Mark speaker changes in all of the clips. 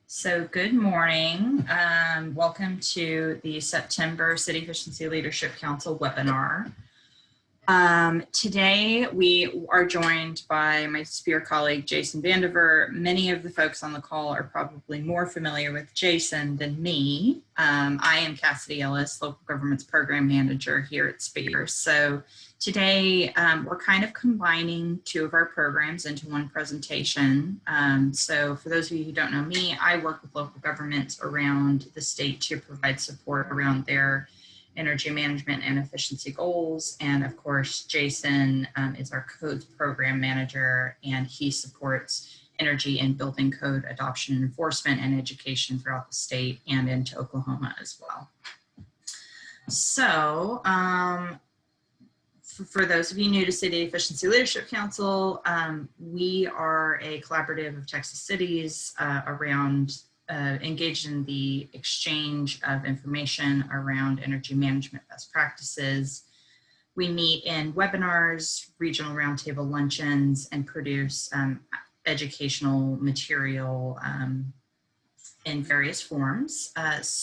Speaker 1: So good morning. Welcome to the September City Efficiency Leadership Council webinar. Today we are joined by my SPEER colleague, Jason Vandever. Many of the folks on the call are probably more familiar with Jason than me. I am Cassidy Ellis, Local Governments Program Manager here at SPEER. So today we're kind of combining two of our programs into one presentation. So for those of you who don't know me, I work with local governments around the state to provide support around their energy management and efficiency goals. And of course, Jason is our codes program manager, and he supports energy and building code adoption and enforcement and education throughout the state and into Oklahoma as well. So for those of you new to City Efficiency Leadership Council, we are a collaborative of Texas cities around engaged in the exchange of information around energy management best practices. We meet in webinars, regional roundtable luncheons, and produce educational material in various forms. If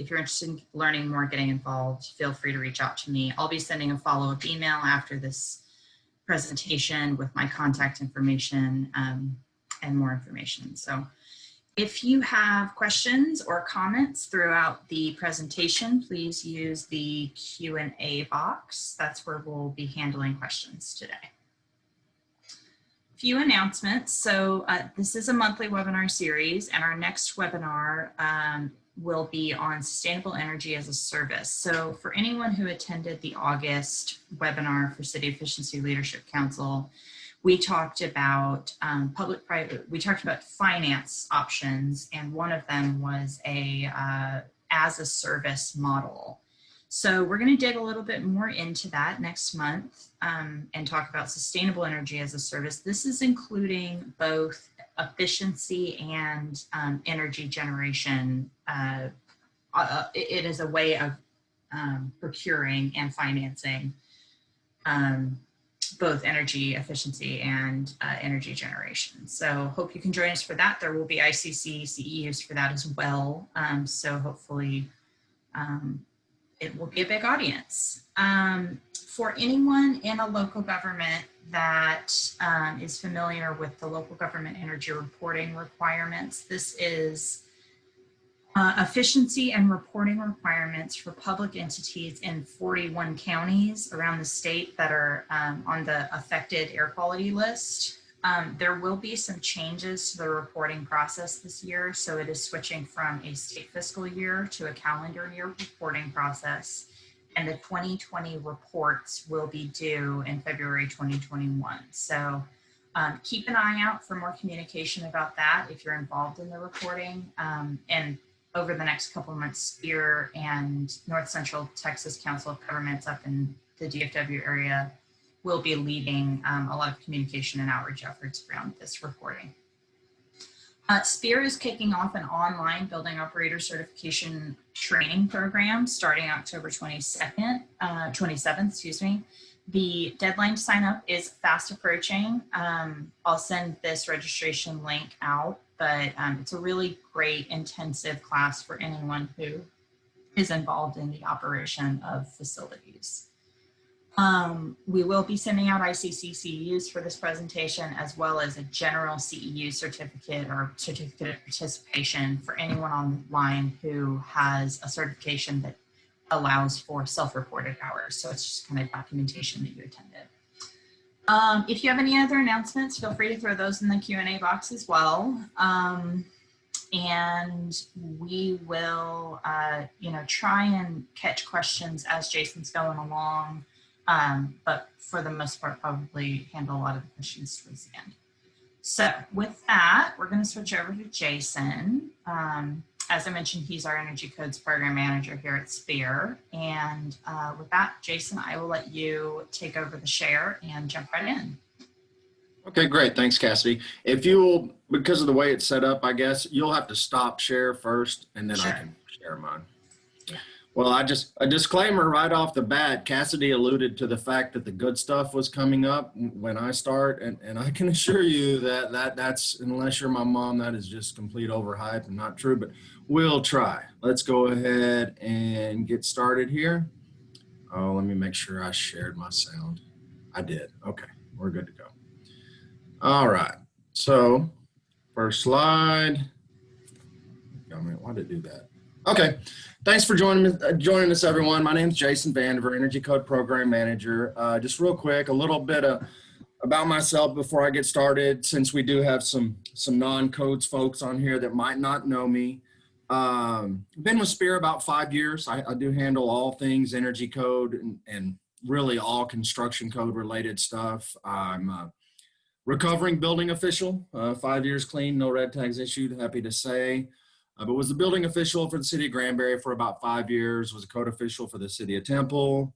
Speaker 1: you're interested in learning more, getting involved, feel free to reach out to me. I'll be sending a follow-up email after this presentation with my contact information and more information. So if you have questions or comments throughout the presentation, please use the Q&A box. That's where we'll be handling questions today. A few announcements. So this is a monthly webinar series, and our next webinar will be on sustainable energy as a service. So for anyone who attended the August webinar for City Efficiency Leadership Council, we talked about we talked about finance options, and one of them was a as a service model. So we're going to dig a little bit more into that next month and talk about sustainable energy as a service. This is including both efficiency and energy generation. It is a way of procuring and financing both energy efficiency and energy generation. So hope you can join us for that. There will be IECC CEUs for that as well. So hopefully it will be a big audience. For anyone in a local government that is familiar with the local government energy reporting requirements, this is efficiency and reporting requirements for public entities in 41 counties around the state that are on the affected air quality list. There will be some changes to the reporting process this year. So it is switching from a state fiscal year to a calendar year reporting process. And the 2020 reports will be due in February 2021. So keep an eye out for more communication about that if you're involved in the reporting. And over the next couple of months, SPEER and North Central Texas Council of Governments up in the DFW area will be leading a lot of communication and outreach efforts around this reporting. SPEER is kicking off an online building operator certification training program starting October 27th, excuse me. The deadline to sign up is fast approaching. I'll send this registration link out, but it's a really great intensive class for anyone who is involved in the operation of facilities. We will be sending out IECC CEUs for this presentation, as well as a general CEU certificate or certificate of participation for anyone online who has a certification that allows for self-reported hours. So it's just kind of documentation that you attended. If you have any other announcements, feel free to throw those in the Q&A box as well. And we will, try and catch questions as Jason's going along. But for the most part, probably handle a lot of the questions towards the end. So with that, we're going to switch over to Jason. As I mentioned, he's our Energy Codes Program Manager here at SPEER. And with that, Jason, I will let you take over the share and jump right in.
Speaker 2: Okay, great. Thanks, Cassidy. If you'll, because of the way it's set up, I guess, you'll have to stop share first, and then sure. I can share mine. Yeah. Well, a disclaimer right off the bat. Cassidy alluded to the fact that the good stuff was coming up when I start, and I can assure you that's, unless you're my mom, that is just complete overhype and not true, but we'll try. Let's go ahead and get started here. Oh, let me make sure I shared my sound. I did. Okay, we're good to go. All right, so first slide. Oh, man, why did it do that? Okay, thanks for joining us, everyone. My name is Jason Vandever, Energy Code Program Manager. Just real quick, a little bit about myself before I get started, since we do have some non-codes folks on here that might not know me. Been with SPEER about 5 years. I do handle all things energy code and really all construction code related stuff. I'm a recovering building official, 5 years clean, no red tags issued, happy to say. But was the building official for the city of Granbury for about 5 years, was a code official for the city of Temple.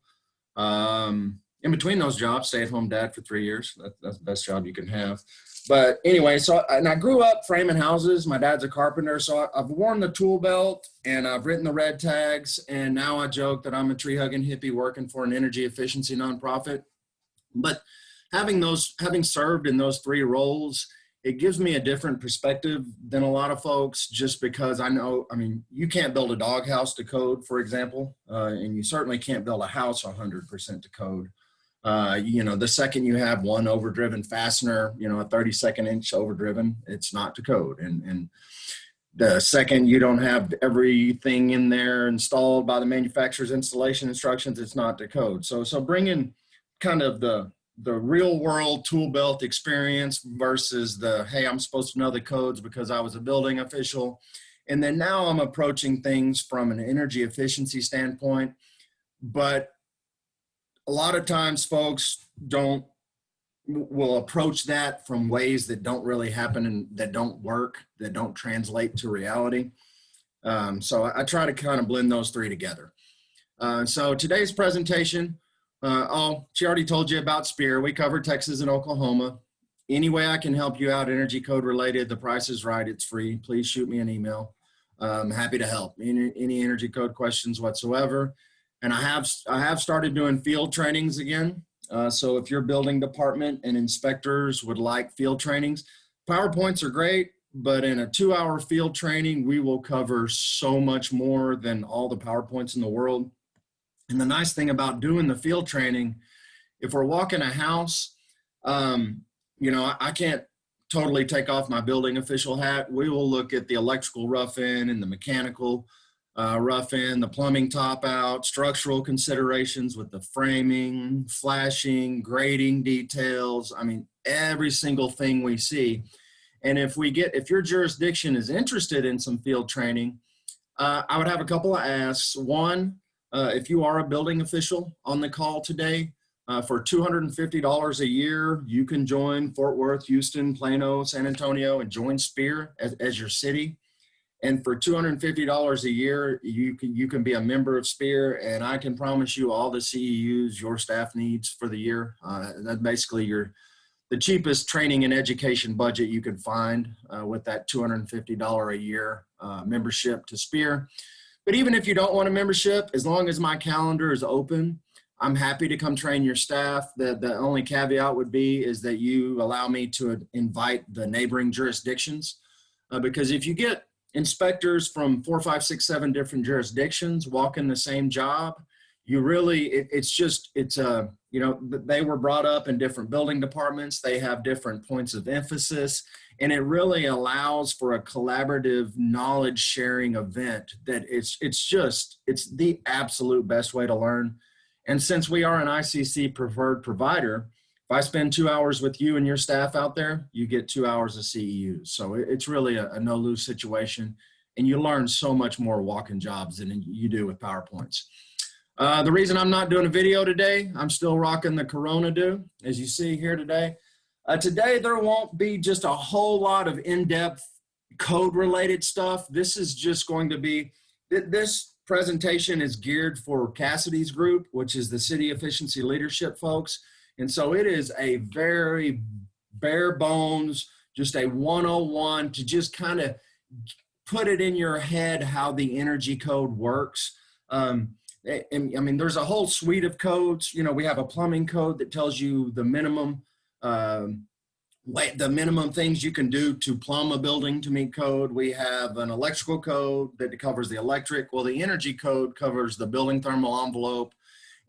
Speaker 2: In between those jobs, stay-at-home dad for 3 years. That's the best job you can have. But anyway, and I grew up framing houses. My dad's a carpenter, so I've worn the tool belt and I've written the red tags. And now I joke that I'm a tree-hugging hippie working for an energy efficiency nonprofit. But having served in those 3 roles, it gives me a different perspective than a lot of folks, just because I mean, you can't build a doghouse to code, for example, and you certainly can't build a house 100% to code. The second you have one overdriven fastener, a 32nd inch overdriven, it's not to code. And the second you don't have everything in there installed by the manufacturer's installation instructions, it's not to code. So bringing kind of the real world tool belt experience versus hey, I'm supposed to know the codes because I was a building official. And then now I'm approaching things from an energy efficiency standpoint. But a lot of times folks will approach that from ways that don't really happen and that don't work, that don't translate to reality. So I try to kind of blend those 3 together. So today's presentation, she already told you about SPEER. We cover Texas and Oklahoma. Any way I can help you out, energy code related, the price is right, it's free. Please shoot me an email. I'm happy to help. Any energy code questions whatsoever. And I have started doing field trainings again. So if your building department and inspectors would like field trainings, PowerPoints are great, but in a 2-hour field training, we will cover so much more than all the PowerPoints in the world. And the nice thing about doing the field training, if we're walking a house, I can't totally take off my building official hat. We will look at the electrical rough-in and the mechanical rough-in, the plumbing top-out, structural considerations with the framing, flashing, grading details. I mean, every single thing we see. And if your jurisdiction is interested in some field training, I would have a couple of asks. One, if you are a building official on the call today, for $250 a year, you can join Fort Worth, Houston, Plano, San Antonio, and join SPEER as your city. And for $250 a year, you can be a member of SPEER, and I can promise you all the CEUs your staff needs for the year. That's basically the cheapest training and education budget you can find with that $250 a year membership to SPEER. But even if you don't want a membership, as long as my calendar is open, I'm happy to come train your staff. The only caveat would be is that you allow me to invite the neighboring jurisdictions, because if you get inspectors from 4, 5, 6, 7 different jurisdictions walking the same job, you really, they were brought up in different building departments. They have different points of emphasis, and it really allows for a collaborative knowledge sharing event that it's the absolute best way to learn. And since we are an ICC preferred provider, if I spend 2 hours with you and your staff out there, you get 2 hours of CEUs. So it's really a no-lose situation. And you learn so much more walking jobs than you do with PowerPoints. The reason I'm not doing a video today, I'm still rocking the Corona Dew, as you see here today. Today, there won't be just a whole lot of in-depth code-related stuff. This is just going to be, this presentation is geared for Cassidy's group, which is the City Efficiency Leadership folks. And so it is a very bare bones, just a 101 to just kind of put it in your head how the energy code works. And I mean, there's a whole suite of codes. You know, we have a plumbing code that tells you the minimum things you can do to plumb a building to meet code. We have an electrical code that covers the electric. Well, the energy code covers the building thermal envelope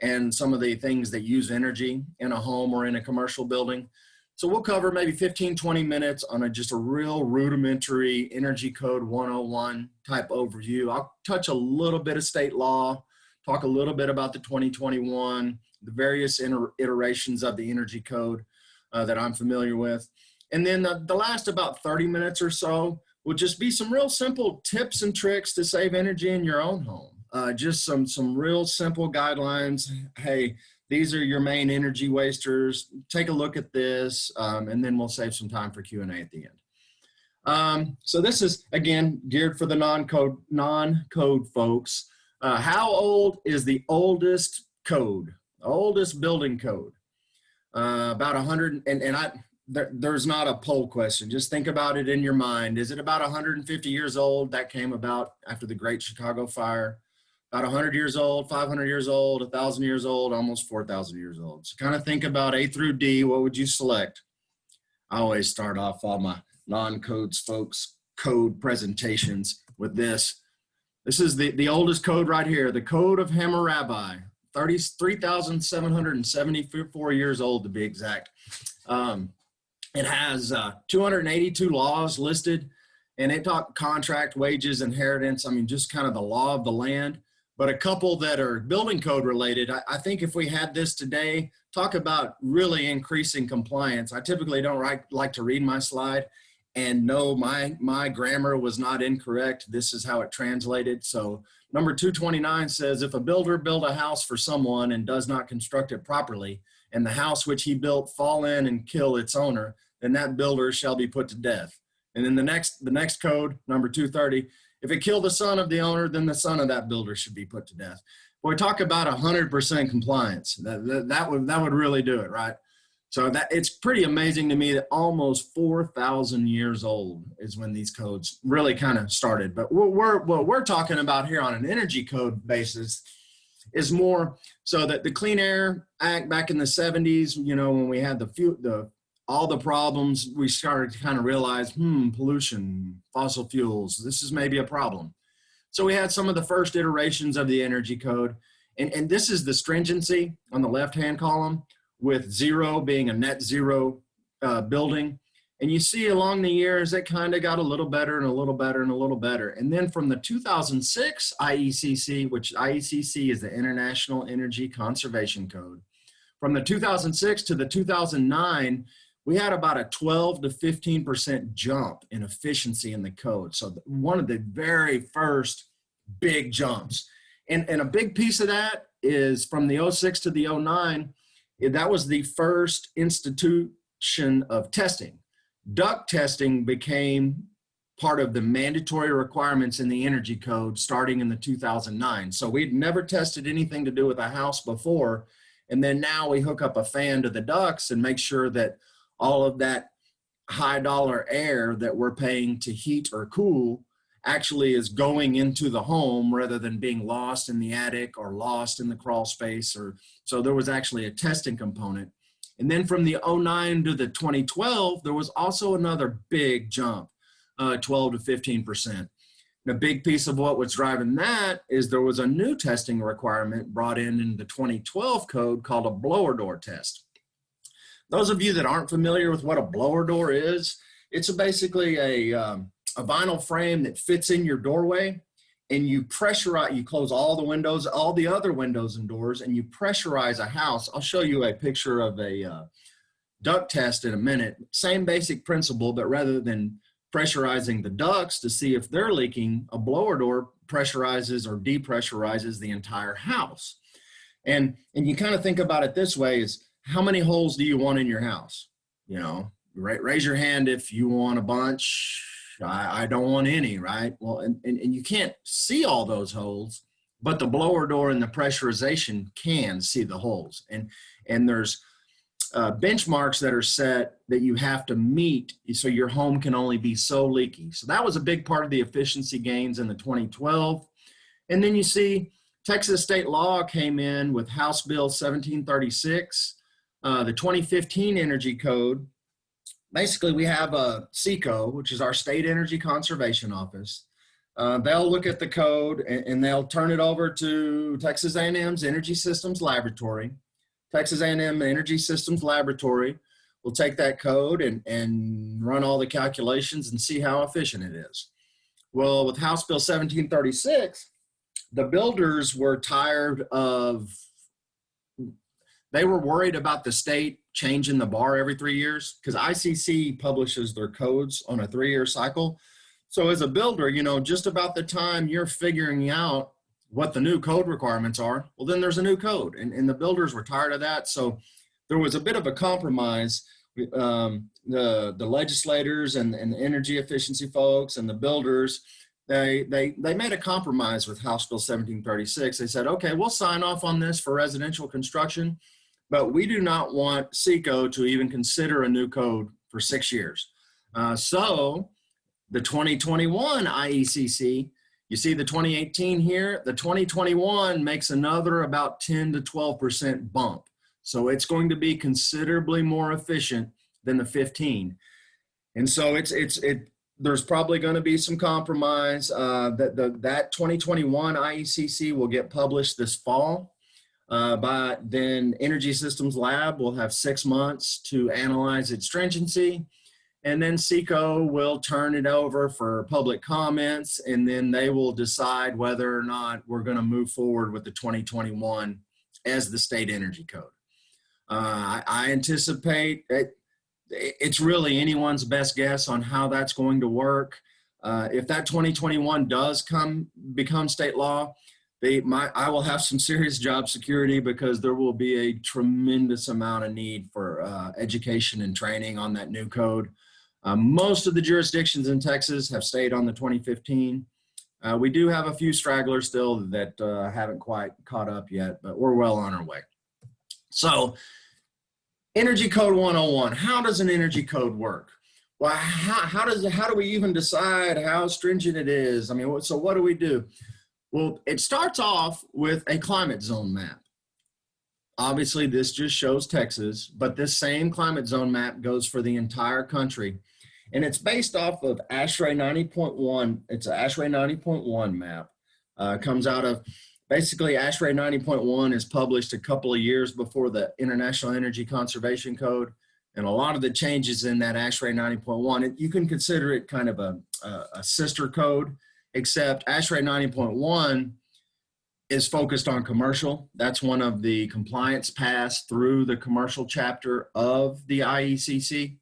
Speaker 2: and some of the things that use energy in a home or in a commercial building. So we'll cover maybe 15, 20 minutes on just a real rudimentary energy code 101 type overview. I'll touch a little bit of state law, talk a little bit about the 2021, the various iterations of the energy code that I'm familiar with. And then the last about 30 minutes or so will just be some real simple tips and tricks to save energy in your own home. Just some real simple guidelines. Hey, these are your main energy wasters. Take a look at this, and then we'll save some time for Q&A at the end. So this is, again, geared for the non-code folks. How old is the oldest code, oldest building code? About 100, there's not a poll question. Just think about it in your mind. Is it about 150 years old? That came about after the Great Chicago Fire. About 100 years old, 500 years old, 1,000 years old, almost 4,000 years old. So kind of think about A through D. What would you select? I always start off all my non-codes folks code presentations with this. This is the oldest code right here, the Code of Hammurabi, 3,774 years old to be exact. It has 282 laws listed, and it talks contract, wages, inheritance. I mean, just kind of the law of the land. But a couple that are building code related, I think if we had this today, talk about really increasing compliance. I typically don't like to read my slide, and no, my grammar was not incorrect. This is how it translated. So number 229 says, if a builder build a house for someone and does not construct it properly, and the house which he built fall in and kill its owner, then that builder shall be put to death. And then the next code, number 230, if it kill the son of the owner, then the son of that builder should be put to death. Boy, talk about 100% compliance. That would really do it, right? So it's pretty amazing to me that almost 4,000 years old is when these codes really kind of started. But what we're talking about here on an energy code basis is more so that the Clean Air Act back in the 70s, you know, when we had all the problems, we started to kind of realize, pollution, fossil fuels, this is maybe a problem. So we had some of the first iterations of the energy code. And this is the stringency on the left-hand column, with 0 being a net zero building. And you see along the years, it kind of got a little better and a little better and a little better. And then from the 2006 IECC, which IECC is the International Energy Conservation Code, from the 2006 to the 2009, we had about a 12 to 15% jump in efficiency in the code. So one of the very first big jumps. And a big piece of that is from the 06 to the 09, that was the first institution of testing. Duct testing became part of the mandatory requirements in the energy code starting in the 2009. So we'd never tested anything to do with a house before. And then now we hook up a fan to the ducts and make sure that all of that high dollar air that we're paying to heat or cool actually is going into the home rather than being lost in the attic or lost in the crawl space. So there was actually a testing component. And then from the 09 to the 2012, there was also another big jump, 12 to 15%. And a big piece of what was driving that is there was a new testing requirement brought in the 2012 code called a blower door test. Those of you that aren't familiar with what a blower door is, it's basically a vinyl frame that fits in your doorway, and you pressurize, you close all the windows, all the other windows and doors, and you pressurize a house. I'll show you a picture of a duct test in a minute. Same basic principle, but rather than pressurizing the ducts to see if they're leaking, a blower door pressurizes or depressurizes the entire house. And you kind of think about it this way is, how many holes do you want in your house? You know, raise your hand if you want a bunch. I don't want any, right? Well, and you can't see all those holes, but the blower door and the pressurization can see the holes. And there's benchmarks that are set that you have to meet so your home can only be so leaky. So that was a big part of the efficiency gains in the 2012. And then you see Texas state law came in with House Bill 1736, the 2015 Energy Code. Basically, we have a SECO, which is our State Energy Conservation Office. They'll look at the code and they'll turn it over to Texas A&M's Energy Systems Laboratory. Texas A&M Energy Systems Laboratory will take that code and run all the calculations and see how efficient it is. Well, with House Bill 1736, the builders were tired of, they were worried about the state changing the bar every 3 years, because ICC publishes their codes on a 3-year cycle. So as a builder, you know, just about the time you're figuring out what the new code requirements are, well, then there's a new code. And the builders were tired of that. So there was a bit of a compromise. The legislators and the energy efficiency folks and the builders, they made a compromise with House Bill 1736. They said, okay, we'll sign off on this for residential construction, but we do not want SECO to even consider a new code for 6 years. So the 2021 IECC, you see the 2018 here, the 2021 makes another about 10 to 12% bump. So it's going to be considerably more efficient than the 15. And so there's probably going to be some compromise. That 2021 IECC will get published this fall. But then Energy Systems Lab will have 6 months to analyze its stringency. And then SECO will turn it over for public comments, and then they will decide whether or not we're going to move forward with the 2021 as the state energy code. I anticipate it's really anyone's best guess on how that's going to work. If that 2021 does become state law, I will have some serious job security, because there will be a tremendous amount of need for education and training on that new code. Most of the jurisdictions in Texas have stayed on the 2015. We do have a few stragglers still that haven't quite caught up yet, but we're well on our way. So, Energy Code 101, how does an energy code work? Well, how do we even decide how stringent it is? I mean, so what do we do? Well, it starts off with a climate zone map. Obviously, this just shows Texas, but this same climate zone map goes for the entire country. And it's based off of ASHRAE 90.1. It's an ASHRAE 90.1 map. Comes out of, basically, ASHRAE 90.1 is published a couple of years before the International Energy Conservation Code. And a lot of the changes in that ASHRAE 90.1, you can consider it kind of a sister code, except ASHRAE 90.1 is focused on commercial. That's one of the compliance paths through the commercial chapter of the IECC.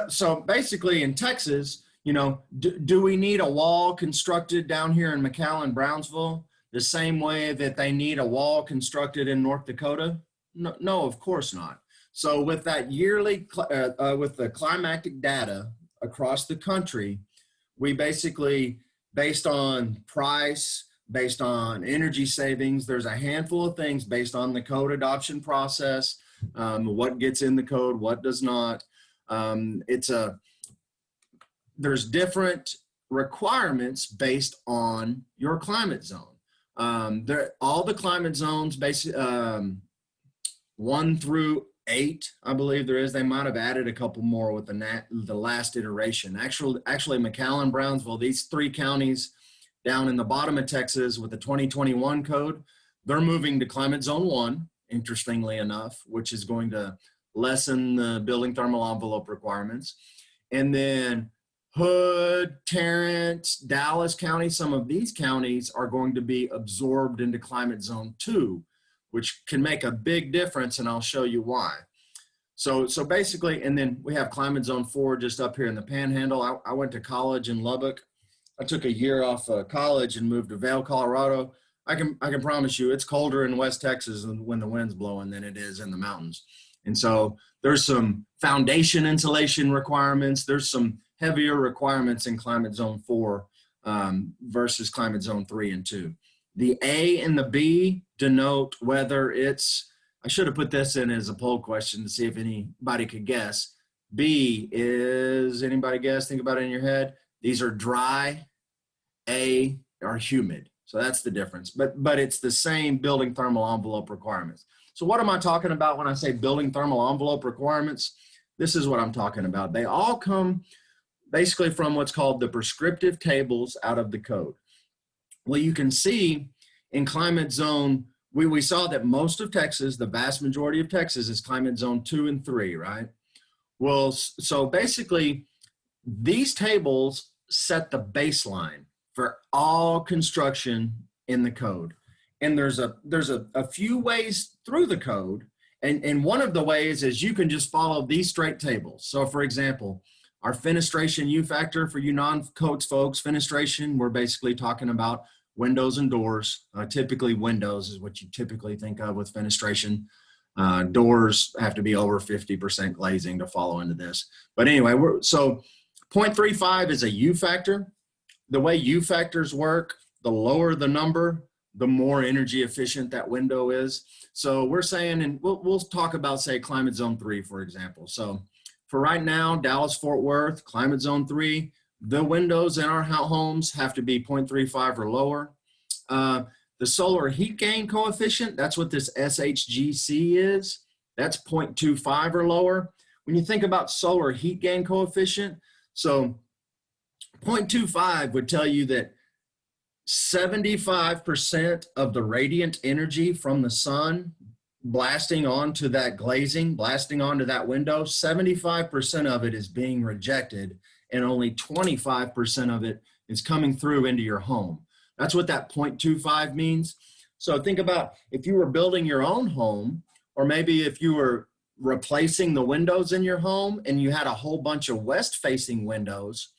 Speaker 2: So basically in Texas, you know, do we need a wall constructed down here in McAllen, Brownsville, the same way that they need a wall constructed in North Dakota? No, of course not. So with that yearly, with the climatic data across the country, we basically, based on price, based on energy savings, there's a handful of things based on the code adoption process, what gets in the code, what does not. There's different requirements based on your climate zone. All the climate zones, 1 through 8, I believe there is. They might have added a couple more with the last iteration. Actually, McAllen, Brownsville, these 3 counties down in the bottom of Texas with the 2021 code, they're moving to climate zone 1, interestingly enough, which is going to lessen the building thermal envelope requirements. And then Hood, Tarrant, Dallas County, some of these counties are going to be absorbed into climate zone 2, which can make a big difference, and I'll show you why. So basically, and then we have climate zone 4 just up here in the Panhandle. I went to college in Lubbock. I took a year off college and moved to Vail, Colorado. I can promise you it's colder in West Texas when the wind's blowing than it is in the mountains. And so there's some foundation insulation requirements. There's some heavier requirements in climate zone 4 versus climate zone 3 and 2. The A and the B denote whether it's, I should have put this in as a poll question to see if anybody could guess. B is, anybody guess? Think about it in your head. These are dry A are humid. So that's the difference, but it's the same building thermal envelope requirements. So what am I talking about when I say building thermal envelope requirements? This is what I'm talking about. They all come basically from what's called the prescriptive tables out of the code. Well, you can see in climate zone, we saw that most of Texas, the vast majority of Texas is climate zone 2 and 3, right? Well, so basically these tables set the baseline for all construction in the code. And there's a few ways through the code. And one of the ways is you can just follow these straight tables. So for example, our fenestration U factor for you non-codes folks, fenestration, we're basically talking about windows and doors. Typically windows is what you typically think of with fenestration. Doors have to be over 50% glazing to follow into this. But anyway, so 0.35 is a U factor. The way U factors work, the lower the number, the more energy efficient that window is. So we're saying, and we'll talk about, say, climate zone 3, for example. So for right now, Dallas-Fort Worth, climate zone 3, the windows in our homes have to be 0.35 or lower. The solar heat gain coefficient, that's what this SHGC is. That's 0.25 or lower. When you think about solar heat gain coefficient, so 0.25 would tell you that 75% of the radiant energy from the sun blasting onto that glazing, blasting onto that window, 75% of it is being rejected and only 25% of it is coming through into your home. That's what that 0.25 means. So think about if you were building your own home, or maybe if you were replacing the windows in your home and you had a whole bunch of west-facing windows.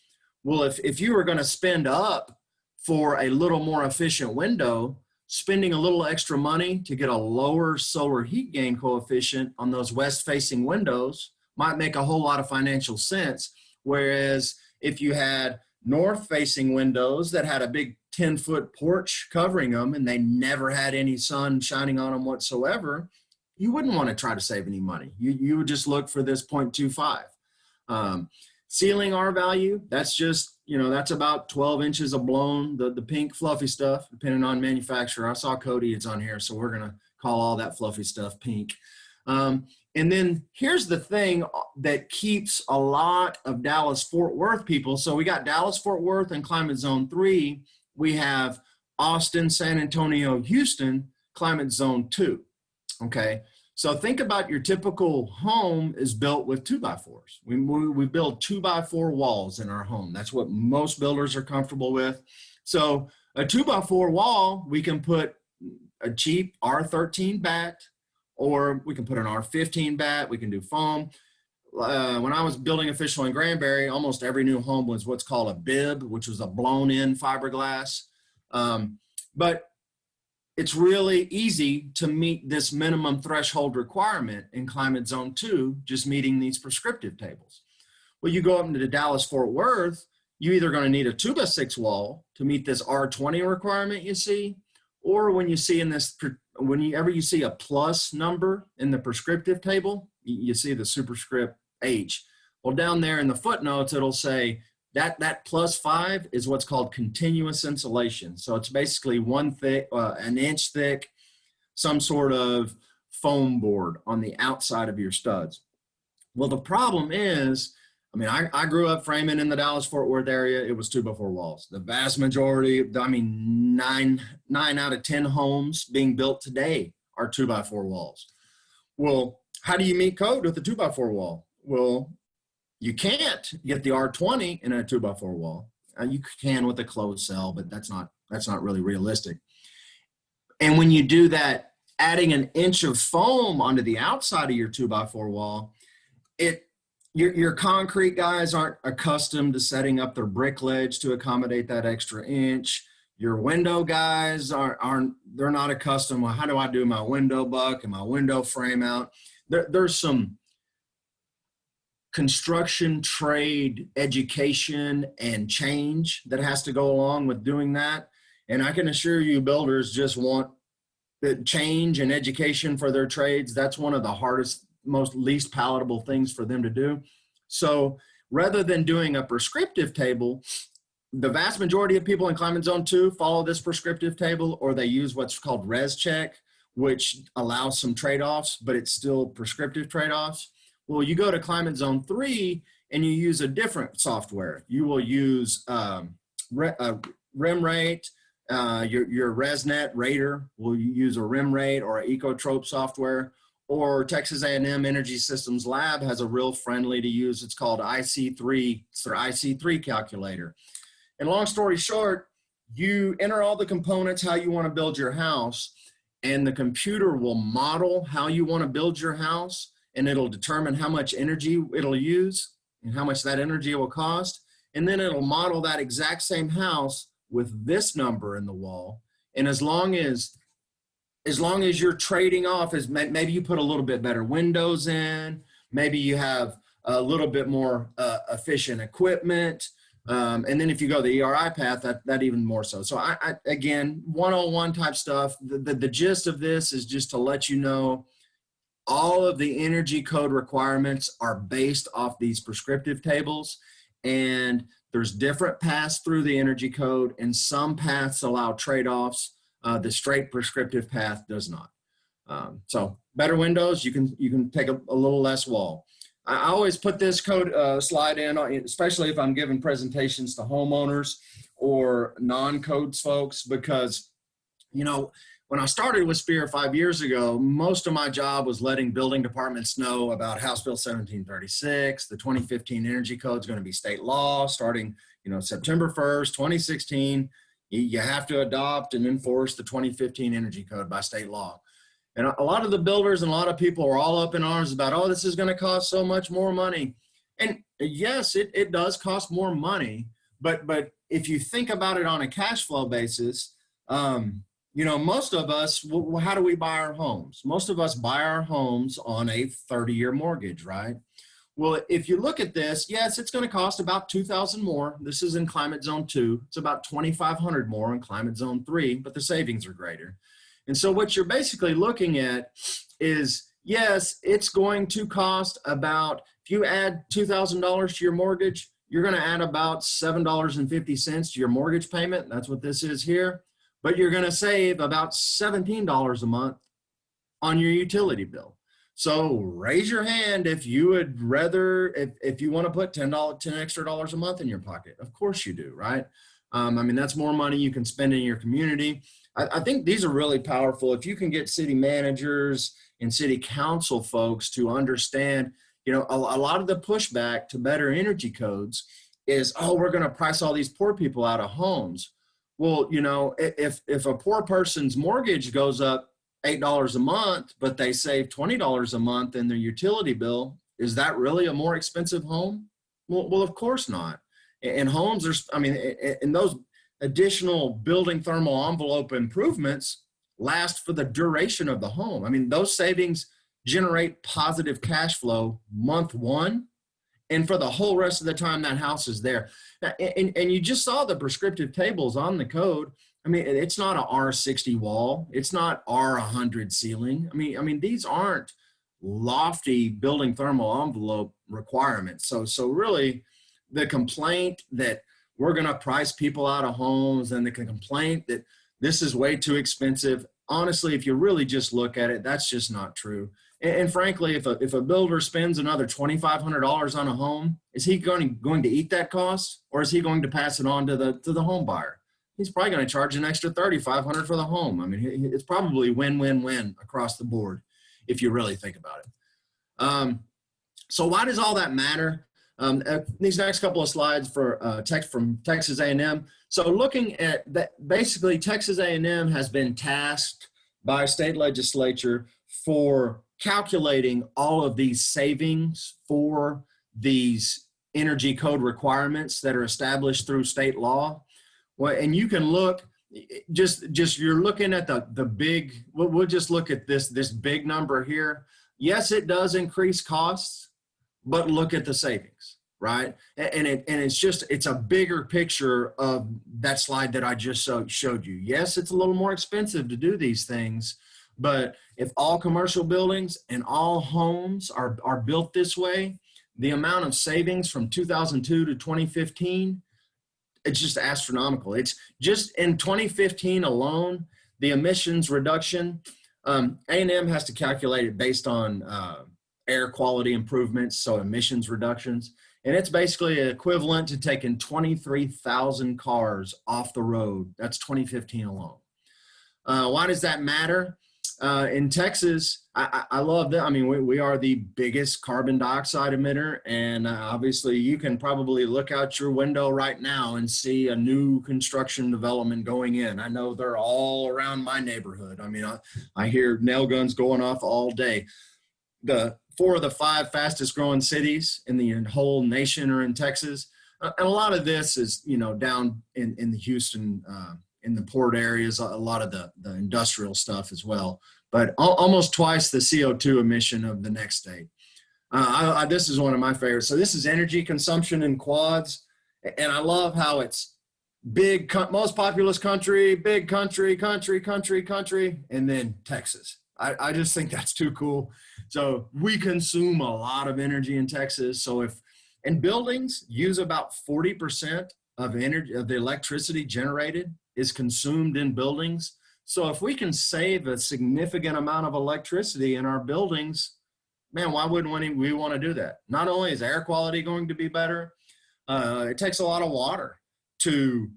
Speaker 2: Well, if you were going to spend up for a little more efficient window, spending a little extra money to get a lower solar heat gain coefficient on those west-facing windows might make a whole lot of financial sense. Whereas if you had north-facing windows that had a big 10-foot porch covering them and they never had any sun shining on them whatsoever, you wouldn't want to try to save any money. You would just look for this 0.25. Ceiling R value, that's just, that's about 12 inches of blown, the pink fluffy stuff, depending on manufacturer. I saw Cody is on here, so we're going to call all that fluffy stuff pink. And then here's the thing that keeps a lot of Dallas-Fort Worth people. So we got Dallas-Fort Worth and climate zone 3. We have Austin, San Antonio, Houston, climate zone 2. Okay, so think about your typical home is built with 2x4s. We build 2x4 walls in our home. That's what most builders are comfortable with. So a 2x4 wall, we can put a cheap R13 bat, or we can put an R15 bat. We can do foam. When I was building official in Granbury, almost every new home was what's called a bib, which was a blown-in fiberglass. But it's really easy to meet this minimum threshold requirement in climate zone 2, just meeting these prescriptive tables. Well, you go up into Dallas-Fort Worth, you're either going to need a 2x6 wall to meet this R20 requirement you see, or when you see in this, whenever you see a plus number in the prescriptive table, you see the superscript H. Well, down there in the footnotes, it'll say that +5 is what's called continuous insulation. So it's basically an inch thick, some sort of foam board on the outside of your studs. Well, the problem is, I grew up framing in the Dallas-Fort Worth area. It was 2x4 walls. The vast majority, 9 out of 10 homes being built today are 2x4 walls. Well, how do you meet code with a 2x4 wall? Well, you can't get the R20 in a 2x4 wall. You can with a closed cell, but that's not really realistic. And when you do that, adding an inch of foam onto the outside of your 2x4 wall, your concrete guys aren't accustomed to setting up their brick ledge to accommodate that extra inch. Your window guys they're not accustomed. Well, how do I do my window buck and my window frame out? There's some construction trade education and change that has to go along with doing that. And I can assure you builders just want the change and education for their trades. That's one of the hardest, most least palatable things for them to do. So rather than doing a prescriptive table, the vast majority of people in climate zone 2 follow this prescriptive table, or they use what's called res check, which allows some trade-offs, but it's still prescriptive trade-offs. Well, you go to climate zone 3 and you use a different software. You will use REM rate, your ResNet rater will use a REM rate or an Ecotrope software, or Texas A&M Energy Systems Lab has a real friendly to use. It's called IC3. It's their IC3 calculator. And long story short, you enter all the components, how you want to build your house, and the computer will model how you want to build your house, and it'll determine how much energy it'll use and how much that energy will cost. And then it'll model that exact same house with this number in the wall. And as long as you're trading off, as maybe you put a little bit better windows in, maybe you have a little bit more efficient equipment. And then if you go the ERI path, that even more so. So I again, 101 type stuff. The gist of this is just to let you know all of the energy code requirements are based off these prescriptive tables, and there's different paths through the energy code, and some paths allow trade-offs. The straight prescriptive path does not. So better windows, you can take a little less wall. I always put this code slide in, especially if I'm giving presentations to homeowners or non-codes folks, because, you know, when I started with SPEER 5 years ago, most of my job was letting building departments know about House Bill 1736. The 2015 Energy Code is going to be state law starting, you know, September 1st, 2016. You have to adopt and enforce the 2015 Energy Code by state law. And a lot of the builders and a lot of people are all up in arms about, oh, this is going to cost so much more money. And yes, it does cost more money. But if you think about it on a cash flow basis, you know, most of us, how do we buy our homes? Most of us buy our homes on a 30-year mortgage, right? Well, if you look at this, yes, it's going to cost about $2,000 more. This is in climate zone 2. It's about $2,500 more in climate zone 3, but the savings are greater. And so what you're basically looking at is, yes, it's going to cost about, if you add $2,000 to your mortgage, you're going to add about $7.50 to your mortgage payment. That's what this is here. But you're going to save about $17 a month on your utility bill. So raise your hand if you would rather, if you want to put $10 extra a month in your pocket. Of course you do, right? I mean, that's more money you can spend in your community. I think these are really powerful. If you can get city managers and city council folks to understand, you know, a lot of the pushback to better energy codes is, oh, we're going to price all these poor people out of homes. Well, you know, if a poor person's mortgage goes up $8 a month, but they save $20 a month in their utility bill, is that really a more expensive home? Well, of course not. And homes are, I mean, and those additional building thermal envelope improvements last for the duration of the home. I mean, those savings generate positive cash flow month one, and for the whole rest of the time that house is there. And you just saw the prescriptive tables on the code. I mean, it's not a R60 wall. It's not R100 ceiling. I mean, these aren't lofty building thermal envelope requirements. So really, the complaint that we're going to price people out of homes and the complaint that this is way too expensive, honestly, if you really just look at it, that's just not true. And frankly, if a builder spends another $2,500 on a home, is he going to eat that cost, or is he going to pass it on to the home buyer? He's probably going to charge an extra $3,500 for the home. I mean, it's probably win-win-win across the board if you really think about it. So why does all that matter? These next couple of slides for text from Texas A&M. So looking at that, basically Texas A&M has been tasked by state legislature for calculating all of these savings for these energy code requirements that are established through state law. Well, and you can look, just you're looking at the big, we'll just look at this big number here. Yes, it does increase costs, but look at the savings, right? And it's a bigger picture of that slide that I just showed you. Yes, it's a little more expensive to do these things, but if all commercial buildings and all homes are built this way, the amount of savings from 2002 to 2015 it's just astronomical. It's just in 2015 alone, the emissions reduction, A&M has to calculate it based on air quality improvements, so emissions reductions. And it's basically equivalent to taking 23,000 cars off the road. That's 2015 alone. Why does that matter? In Texas, I love that. I mean, we are the biggest carbon dioxide emitter, and obviously you can probably look out your window right now and see a new construction development going in. I know they're all around my neighborhood. I mean, I hear nail guns going off all day. The 4 of the 5 fastest growing cities in the whole nation are in Texas. And a lot of this is, you know, down in the Houston, in the port areas, a lot of the industrial stuff as well, but almost twice the CO2 emission of the next state. This is one of my favorites. So this is energy consumption in quads. And I love how it's big, most populous country, big country, and then Texas. I just think that's too cool. So we consume a lot of energy in Texas. So and buildings use about 40% of energy, of the electricity generated is consumed in buildings. So if we can save a significant amount of electricity in our buildings, man, why wouldn't we want to do that? Not only is air quality going to be better, it takes a lot of water to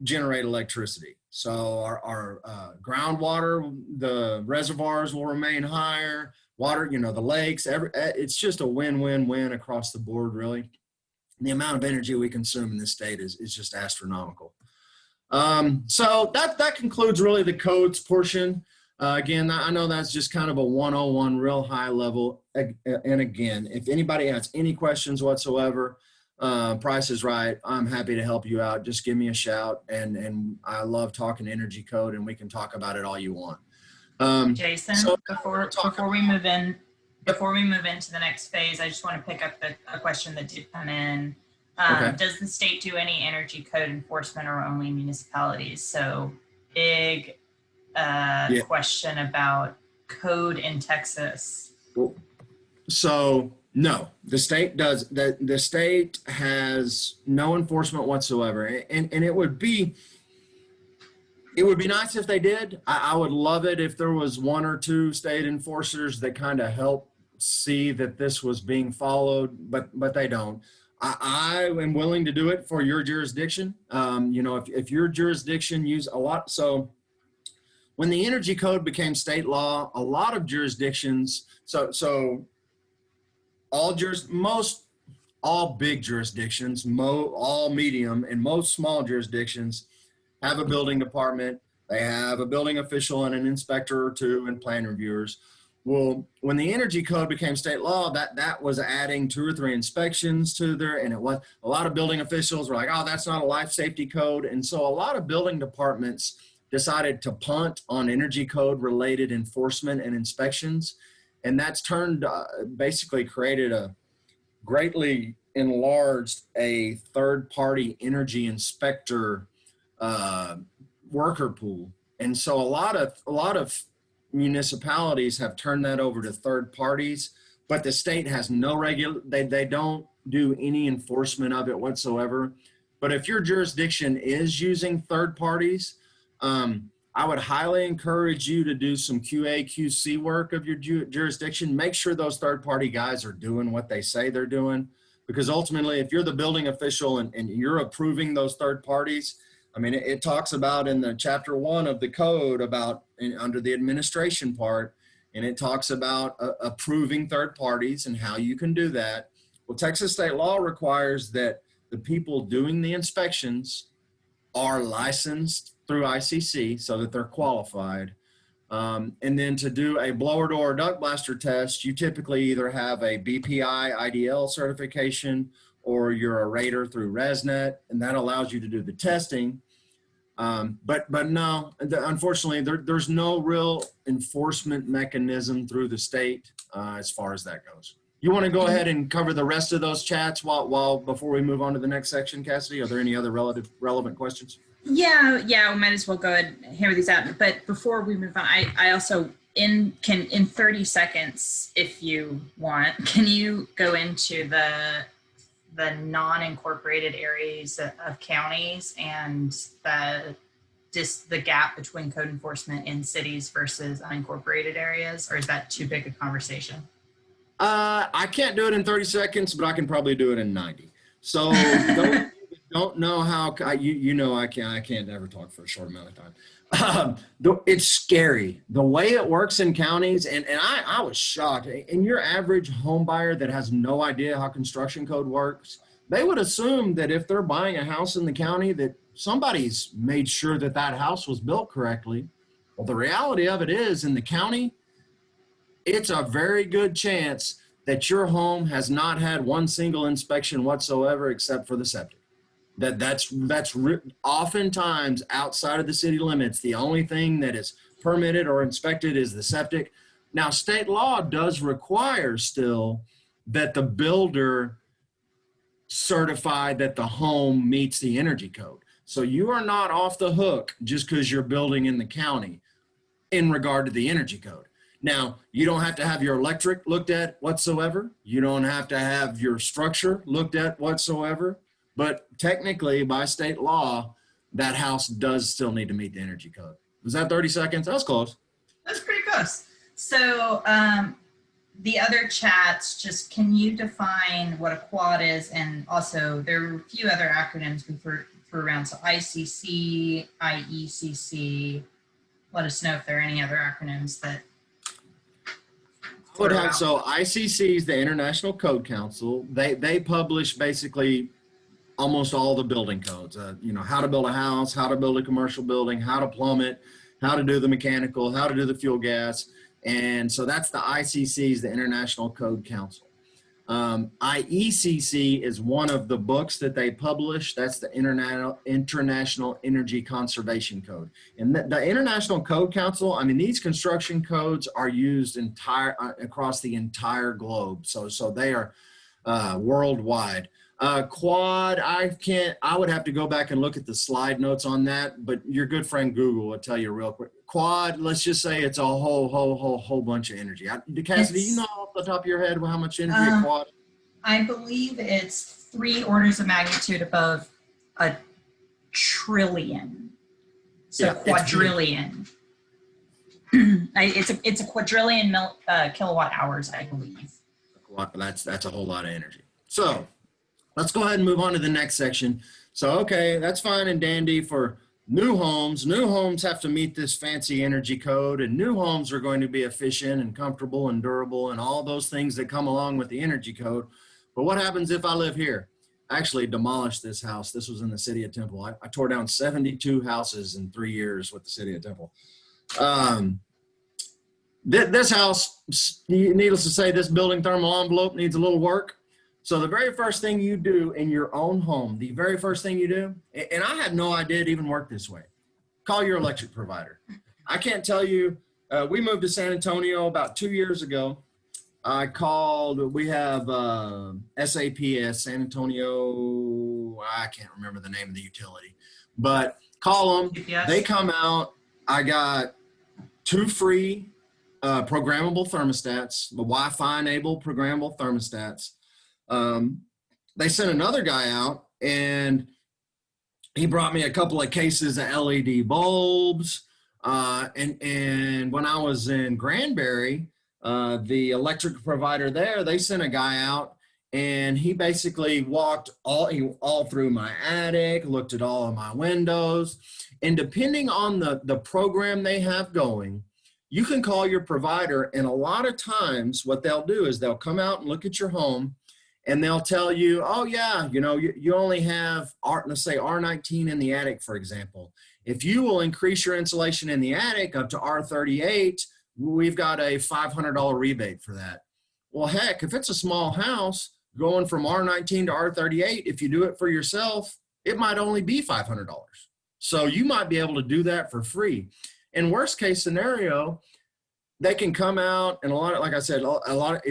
Speaker 2: generate electricity. So our groundwater, the reservoirs will remain higher, water, you know, the lakes, it's just a win-win-win across the board, really. The amount of energy we consume in this state is just astronomical. So that concludes really the codes portion. Again, I know that's just kind of a 101 real high level. And again, if anybody has any questions whatsoever, Price is Right, I'm happy to help you out. Just give me a shout, and I love talking energy code, and we can talk about it all you want.
Speaker 1: Jason, so before we move into the next phase, I just want to pick up a question that did come in. Okay. Does the state do any energy code enforcement or only municipalities? So big question about code in Texas.
Speaker 2: So no, the state does. The state has no enforcement whatsoever, and it would be nice if they did. I would love it if there was 1 or 2 state enforcers that kind of help see that this was being followed, but they don't. I am willing to do it for your jurisdiction. You know, if your jurisdiction use a lot, so when the energy code became state law, a lot of jurisdictions, so all big jurisdictions, all medium, and most small jurisdictions have a building department. They have a building official and an inspector or 2 and plan reviewers. Well, when the energy code became state law, that was adding 2 or 3 inspections to there, and it was a lot of building officials were like, oh, that's not a life safety code. And so a lot of building departments decided to punt on energy code related enforcement and inspections. And that's basically created a greatly enlarged a third-party energy inspector worker pool. And so a lot of municipalities have turned that over to third parties, but the state has no they don't do any enforcement of it whatsoever. But if your jurisdiction is using third parties, I would highly encourage you to do some QA, QC work of your jurisdiction. Make sure those third-party guys are doing what they say they're doing, because ultimately, if you're the building official and you're approving those third parties, I mean, it talks about in the chapter 1 of the code about under the administration part, and it talks about approving third parties and how you can do that. Well, Texas state law requires that the people doing the inspections are licensed through IECC so that they're qualified. And then to do a blower door duct blaster test, you typically either have a BPI IDL certification or you're a rater through ResNet, and that allows you to do the testing. But no, unfortunately, there's no real enforcement mechanism through the state as far as that goes. You want to go ahead and cover the rest of those chats before we move on to the next section, Cassidy? Are there any other relevant questions?
Speaker 1: Yeah, we might as well go ahead and hammer these out. But before we move on, I also in 30 seconds, if you want, can you go into the non-incorporated areas of counties and the gap between code enforcement in cities versus unincorporated areas, or is that too big a conversation?
Speaker 2: I can't do it in 30 seconds, but I can probably do it in 90. So don't know how you know I can't ever talk for a short amount of time. It's scary the way it works in counties, and I was shocked. And your average home buyer that has no idea how construction code works, they would assume that if they're buying a house in the county that somebody's made sure that that house was built correctly. Well, the reality of it is in the county, it's a very good chance that your home has not had one single inspection whatsoever except for the septic. That's oftentimes outside of the city limits. The only thing that is permitted or inspected is the septic. Now, state law does require still that the builder certify that the home meets the energy code. So you are not off the hook just because you're building in the county in regard to the energy code. Now, you don't have to have your electric looked at whatsoever. You don't have to have your structure looked at whatsoever. But technically, by state law, that house does still need to meet the energy code. Was that 30 seconds? That was close.
Speaker 1: That's pretty close. So the other chats, just can you define what a quad is? And also, there are a few other acronyms we threw around. So ICC, IECC. Let us know if there are any other acronyms that
Speaker 2: would have. So ICC is the International Code Council. They publish basically almost all the building codes, you know, how to build a house, how to build a commercial building, how to plumb it, how to do the mechanical, how to do the fuel gas. And so that's the ICC's, the International Code Council. IECC is one of the books that they publish. That's the International Energy Conservation Code. And the International Code Council, I mean, these construction codes are used across the entire globe. So they are worldwide. Quad, I would have to go back and look at the slide notes on that, but your good friend Google will tell you real quick. Quad, let's just say it's a whole bunch of energy. Cassidy, do you know off the top of your head how much energy a quad?
Speaker 1: I believe it's 3 orders of magnitude above a trillion. So yeah, quadrillion. It's a quadrillion kilowatt hours, I believe.
Speaker 2: That's a whole lot of energy. So let's go ahead and move on to the next section. So, okay, that's fine and dandy for new homes. New homes have to meet this fancy energy code, and new homes are going to be efficient and comfortable and durable and all those things that come along with the energy code. But what happens if I live here? I actually demolished this house. This was in the city of Temple. I tore down 72 houses in 3 years with the city of Temple. This house, needless to say, this building thermal envelope needs a little work. So the very first thing you do in your own home, the very first thing you do, and I had no idea it even worked this way, call your electric provider. I can't tell you, we moved to San Antonio about 2 years ago. I called, we have SAPS, San Antonio, I can't remember the name of the utility, but call them, they come out. I got 2 free programmable thermostats, the Wi-Fi enabled programmable thermostats. They sent another guy out and he brought me a couple of cases of LED bulbs. And when I was in Granbury, the electric provider there, they sent a guy out and he basically walked all through my attic, looked at all of my windows, and depending on the program they have going, you can call your provider, and a lot of times what they'll do is they'll come out and look at your home and they'll tell you, oh yeah, you know, you only have, let's say R19 in the attic, for example. If you will increase your insulation in the attic up to R38, we've got a $500 rebate for that. Well, heck, if it's a small house going from R19 to R38, if you do it for yourself, it might only be $500. So you might be able to do that for free. In worst case scenario, they can come out and like I said,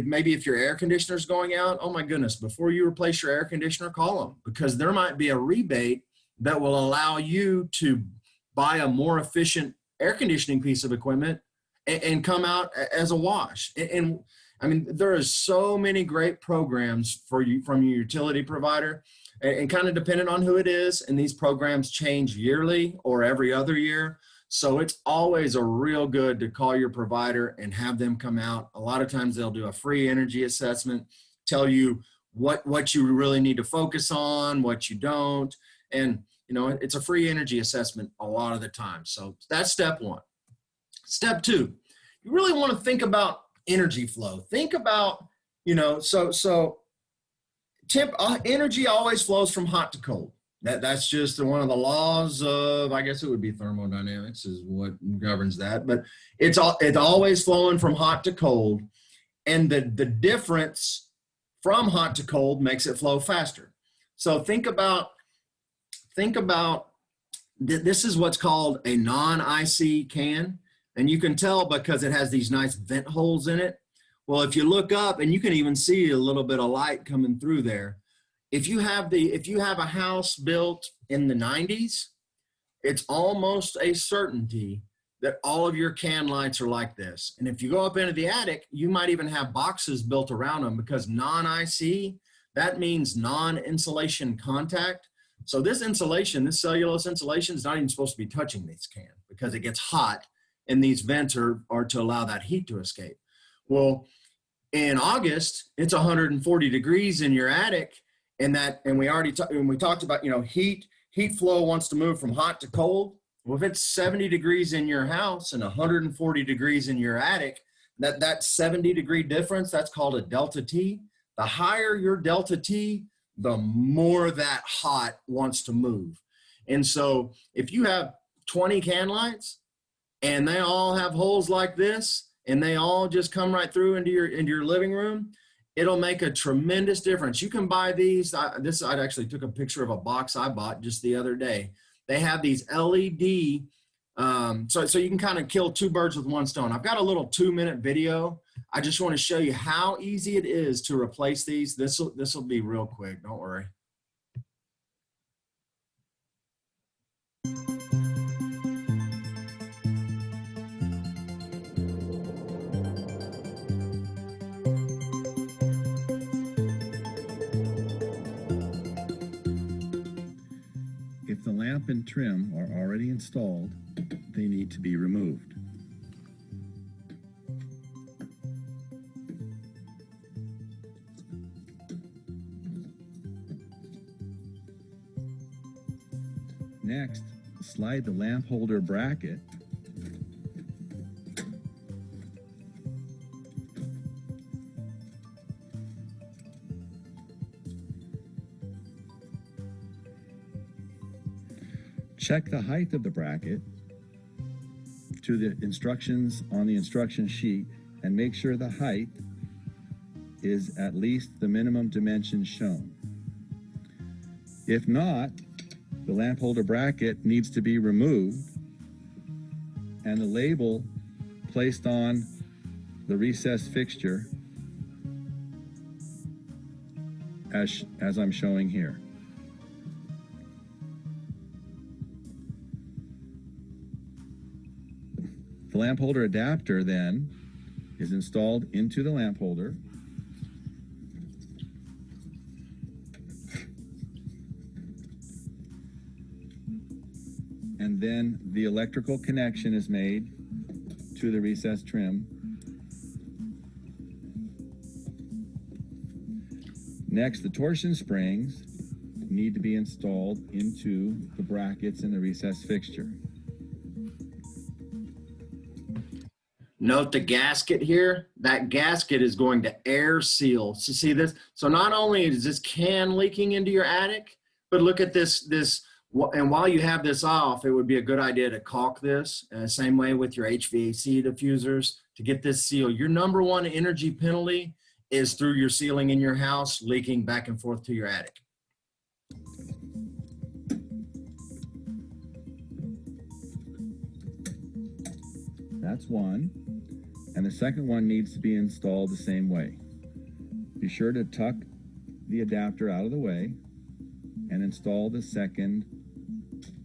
Speaker 2: maybe if your air conditioner is going out, oh my goodness, before you replace your air conditioner, call them, because there might be a rebate that will allow you to buy a more efficient air conditioning piece of equipment and come out as a wash. And I mean, there is so many great programs for you from your utility provider, and kind of depending on who it is. And these programs change yearly or every other year. So it's always a real good to call your provider and have them come out. A lot of times they'll do a free energy assessment, tell you what you really need to focus on, what you don't. And, you know, it's a free energy assessment a lot of the time. So that's step one. Step two, you really want to think about energy flow. Think about, you know, energy always flows from hot to cold. That's just one of the laws of, I guess it would be thermodynamics is what governs that. But it's always flowing from hot to cold, and the difference from hot to cold makes it flow faster. So think about this is what's called a non-IC can, and you can tell because it has these nice vent holes in it. Well, if you look up, and you can even see a little bit of light coming through there. If you have a house built in the 90s, it's almost a certainty that all of your can lights are like this. And if you go up into the attic, you might even have boxes built around them, because non-IC, that means non-insulation contact. So this insulation, this cellulose insulation, is not even supposed to be touching this can, because it gets hot and these vents are to allow that heat to escape. Well, in August, it's 140 degrees in your attic, and we talked about, you know, heat flow wants to move from hot to cold. Well, if it's 70 degrees in your house and 140 degrees in your attic, that 70 degree difference, that's called a delta T. The higher your delta T, the more that hot wants to move. And so if you have 20 can lights and they all have holes like this, and they all just come right through into your living room, it'll make a tremendous difference. You can buy these. I actually took a picture of a box I bought just the other day. They have these LED, so you can kind of kill two birds with one stone. I've got a little 2-minute video. I just want to show you how easy it is to replace these. This will be real quick. Don't worry.
Speaker 3: If the lamp and trim are already installed, they need to be removed. Next, slide the lamp holder bracket check the height of the bracket to the instructions on the instruction sheet and make sure the height is at least the minimum dimensions shown. If not, the lamp holder bracket needs to be removed and the label placed on the recessed fixture as I'm showing here. The lamp holder adapter then is installed into the lamp holder. And then the electrical connection is made to the recessed trim. Next, the torsion springs need to be installed into the brackets in the recessed fixture.
Speaker 2: Note the gasket here. That gasket is going to air seal. So see this? So not only is this can leaking into your attic, but look at this. And while you have this off, it would be a good idea to caulk this. Same way with your HVAC diffusers to get this seal. Your number one energy penalty is through your ceiling in your house leaking back and forth to your attic.
Speaker 3: That's one. And the second one needs to be installed the same way. Be sure to tuck the adapter out of the way and install the second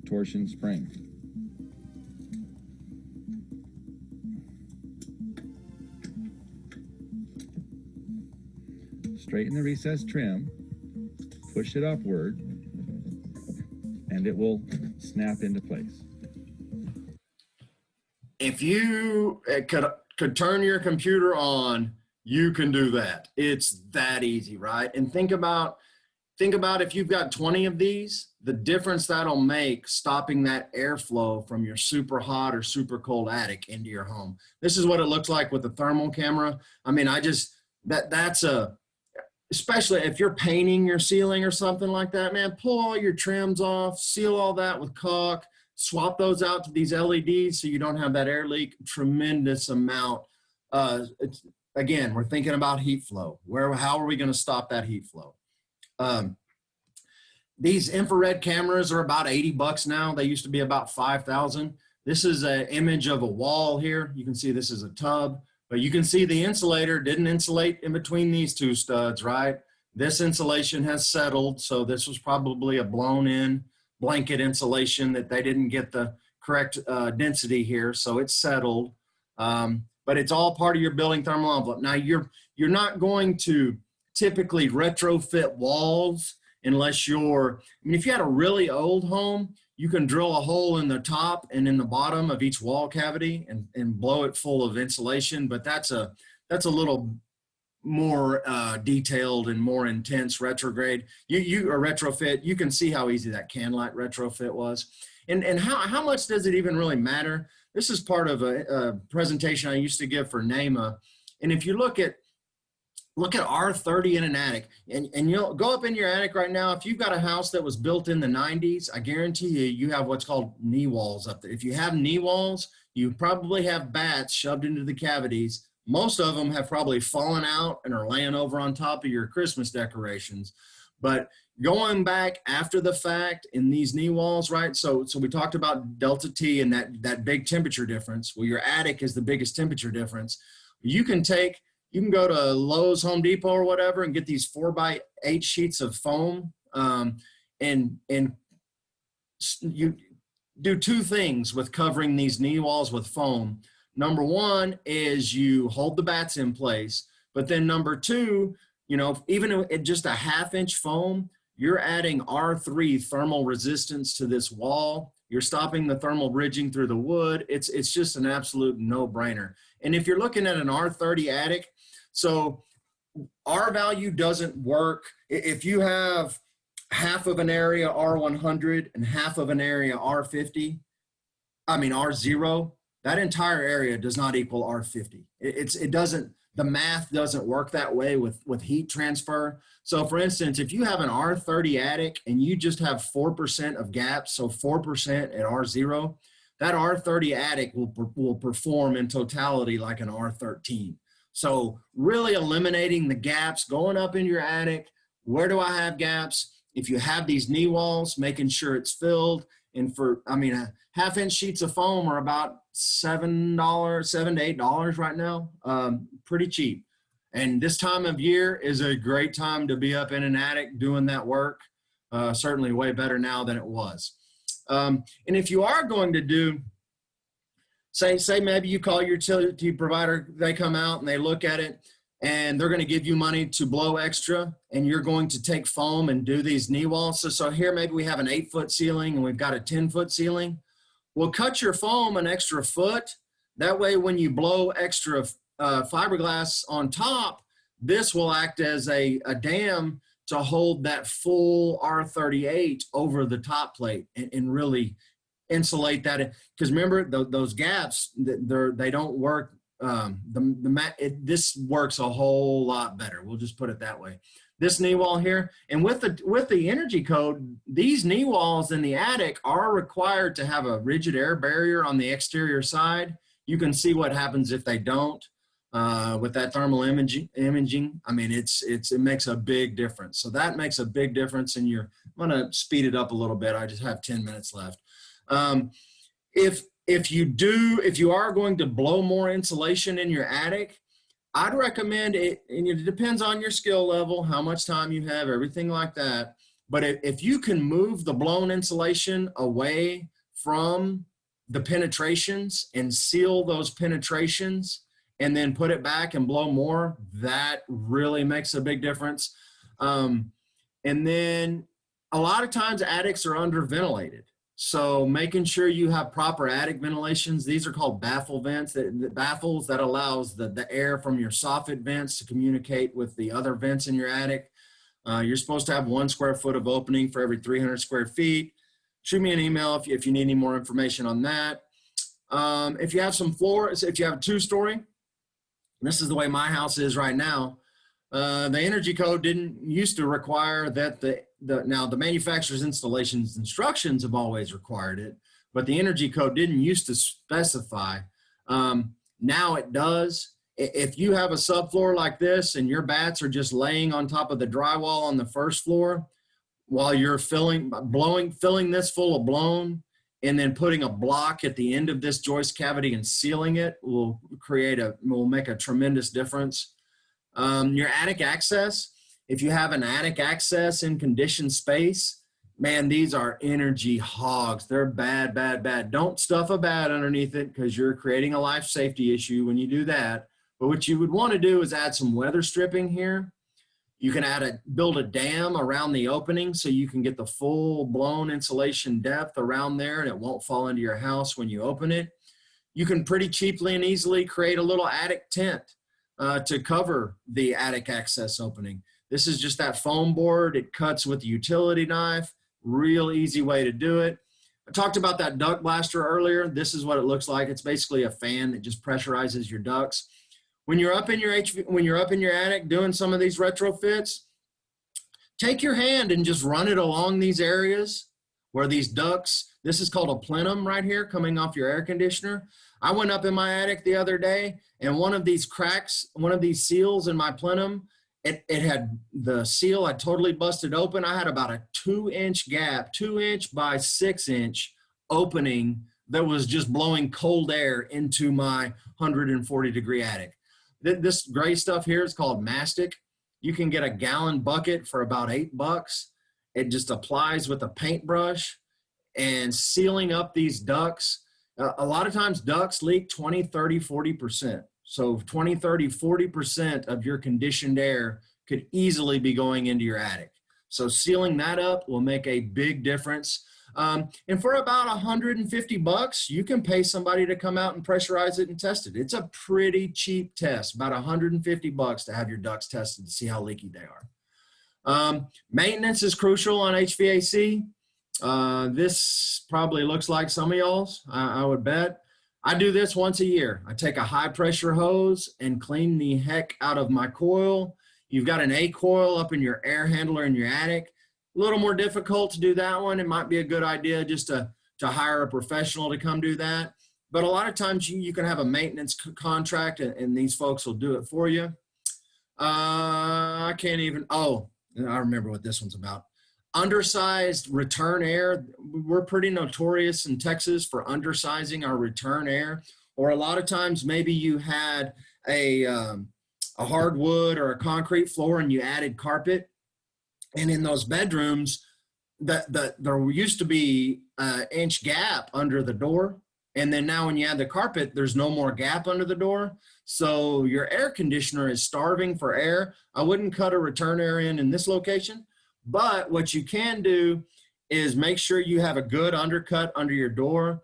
Speaker 3: torsion spring. straighten the recessed trim, push it upward, and it will snap into place.
Speaker 2: If you could turn your computer on, you can do that. It's that easy, right? And think about if you've got 20 of these, the difference that'll make stopping that airflow from your super hot or super cold attic into your home. This is what it looks like with the thermal camera. I mean, especially if you're painting your ceiling or something like that, man, pull all your trims off, seal all that with caulk, swap those out to these LEDs so you don't have that air leak. Tremendous amount. Again, we're thinking about heat flow. How are we going to stop that heat flow? These infrared cameras are about $80 now. They used to be about 5,000. This is an image of a wall here. You can see this is a tub, but you can see the insulator didn't insulate in between these two studs, right? This insulation has settled, so this was probably a blown in blanket insulation that they didn't get the correct density here, so it's settled. But it's all part of your building thermal envelope. Now you're not going to typically retrofit walls unless if you had a really old home, you can drill a hole in the top and in the bottom of each wall cavity and blow it full of insulation. But that's a little more detailed and more intense retrograde. Retrofit, you can see how easy that can light retrofit was. And how much does it even really matter? This is part of a presentation I used to give for NAMA. And if you look at R30 in an attic, and you'll go up in your attic right now. If you've got a house that was built in the 90s, I guarantee you have what's called knee walls up there. If you have knee walls, you probably have bats shoved into the cavities. Most of them have probably fallen out and are laying over on top of your Christmas decorations. But going back after the fact in these knee walls, right? So we talked about delta T and that big temperature difference. Well, your attic is the biggest temperature difference. You can go to Lowe's, Home Depot, or whatever, and get these 4x8 sheets of foam, and you do two things with covering these knee walls with foam. Number one is you hold the bats in place, but then number two, even at just a 1/2 inch foam, you're adding R3 thermal resistance to this wall. You're stopping the thermal bridging through the wood. It's just an absolute no-brainer. And if you're looking at an R30 attic, so R value doesn't work. If you have half of an area R100 and half of an area R0, that entire area does not equal R50. The math doesn't work that way with heat transfer. So for instance, if you have an R30 attic and you just have 4% of gaps, so 4% at R0, that R30 attic will perform in totality like an R13. So really eliminating the gaps, going up in your attic, where do I have gaps? If you have these knee walls, making sure it's filled. And a 1/2 inch sheets of foam are about $7 to $8 right now. Pretty cheap. And this time of year is a great time to be up in an attic doing that work. Certainly way better now than it was. And if you are going to do, say maybe you call your utility provider, they come out and they look at it and they're going to give you money to blow extra, and you're going to take foam and do these knee walls. So here maybe we have an 8-foot ceiling and we've got a 10-foot ceiling. Well, cut your foam an extra foot. That way when you blow extra fiberglass on top, this will act as a dam to hold that full R38 over the top plate and really insulate that. Because remember, those gaps, they don't work. This works a whole lot better. We'll just put it that way. This knee wall here, and with the energy code, these knee walls in the attic are required to have a rigid air barrier on the exterior side. You can see what happens if they don't. With that thermal imaging, it makes a big difference. So that makes a big difference. And I'm gonna speed it up a little bit. I just have 10 minutes left. If you are going to blow more insulation in your attic, I'd recommend it, and it depends on your skill level, how much time you have, everything like that. But if you can move the blown insulation away from the penetrations and seal those penetrations and then put it back and blow more, that really makes a big difference. And then a lot of times attics are underventilated. So making sure you have proper attic ventilations. These are called baffle vents, baffles that allows the air from your soffit vents to communicate with the other vents in your attic. You're supposed to have 1 square foot of opening for every 300 square feet. Shoot me an email if you need any more information on that. If you have some floors, if you have a 2-story, this is the way my house is right now. The energy code didn't used to require that now the manufacturer's installations instructions have always required it, but the energy code didn't used to specify. Now it does. If you have a subfloor like this and your bats are just laying on top of the drywall on the first floor while you're filling this full of blown, and then putting a block at the end of this joist cavity and sealing it will make a tremendous difference. Your attic access, if you have an attic access in conditioned space, man, these are energy hogs. They're bad, bad, bad. Don't stuff a bat underneath it because you're creating a life safety issue when you do that. But what you would want to do is add some weather stripping here. You can build a dam around the opening so you can get the full blown insulation depth around there and it won't fall into your house when you open it. You can pretty cheaply and easily create a little attic tent to cover the attic access opening. This is just that foam board. It cuts with a utility knife. Real easy way to do it. I talked about that duct blaster earlier. This is what it looks like. It's basically a fan that just pressurizes your ducts. When you're up in your attic doing some of these retrofits, take your hand and just run it along these areas where these ducts, this is called a plenum right here coming off your air conditioner. I went up in my attic the other day and one of these cracks, one of these seals in my plenum, it had the seal had totally busted open. I had about a 2-inch gap, 2-inch by 6-inch opening that was just blowing cold air into my 140-degree attic. This gray stuff here is called mastic. You can get a gallon bucket for about $8. It just applies with a paintbrush and sealing up these ducts. A lot of times ducts leak 20, 30, 40%. So 20, 30, 40% of your conditioned air could easily be going into your attic. So sealing that up will make a big difference. And for about $150, you can pay somebody to come out and pressurize it and test it. It's a pretty cheap test, about $150 to have your ducts tested to see how leaky they are. Maintenance is crucial on HVAC. This probably looks like some of y'all's, I would bet. I do this once a year. I take a high pressure hose and clean the heck out of my coil. You've got an A coil up in your air handler in your attic. A little more difficult to do that one. It might be a good idea just to hire a professional to come do that. But a lot of times you can have a maintenance contract and these folks will do it for you. I remember what this one's about. Undersized return air. We're pretty notorious in Texas for undersizing our return air. Or a lot of times maybe you had a hardwood or a concrete floor and you added carpet. And in those bedrooms, there used to be an inch gap under the door. And then now when you add the carpet, there's no more gap under the door. So your air conditioner is starving for air. I wouldn't cut a return air in this location. But what you can do is make sure you have a good undercut under your door.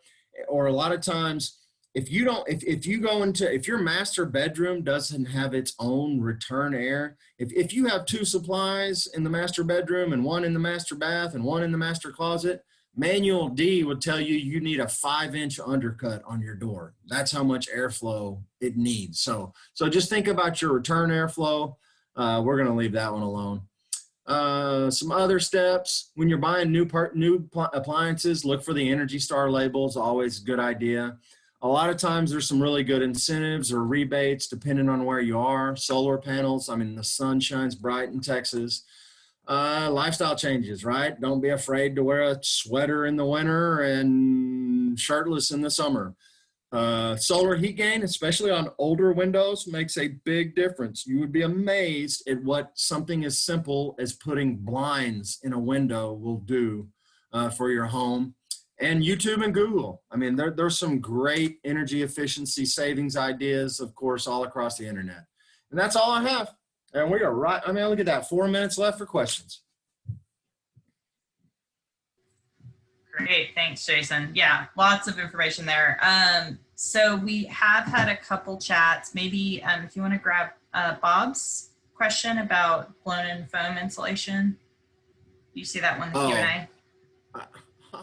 Speaker 2: Or a lot of times, if your master bedroom doesn't have its own return air, if you have 2 supplies in the master bedroom and 1 in the master bath and 1 in the master closet, Manual D would tell you you need a 5-inch undercut on your door. That's how much airflow it needs. So just think about your return airflow. We're going to leave that one alone. Some other steps: when you're buying new appliances, look for the Energy Star labels. Always a good idea. A lot of times there's some really good incentives or rebates depending on where you are. Solar panels, I mean, the sun shines bright in Texas. Lifestyle changes, right? Don't be afraid to wear a sweater in the winter and shirtless in the summer. Solar heat gain, especially on older windows, makes a big difference. You would be amazed at what something as simple as putting blinds in a window will do for your home. and YouTube and Google. I mean, there's some great energy efficiency savings ideas, of course, all across the internet. And that's all I have. And we are right. I mean, look at that. 4 minutes left for questions.
Speaker 1: Great, thanks, Jason. Yeah, lots of information there. So we have had a couple chats. Maybe if you want to grab Bob's question about blown-in foam insulation. You see that one in the Q&A?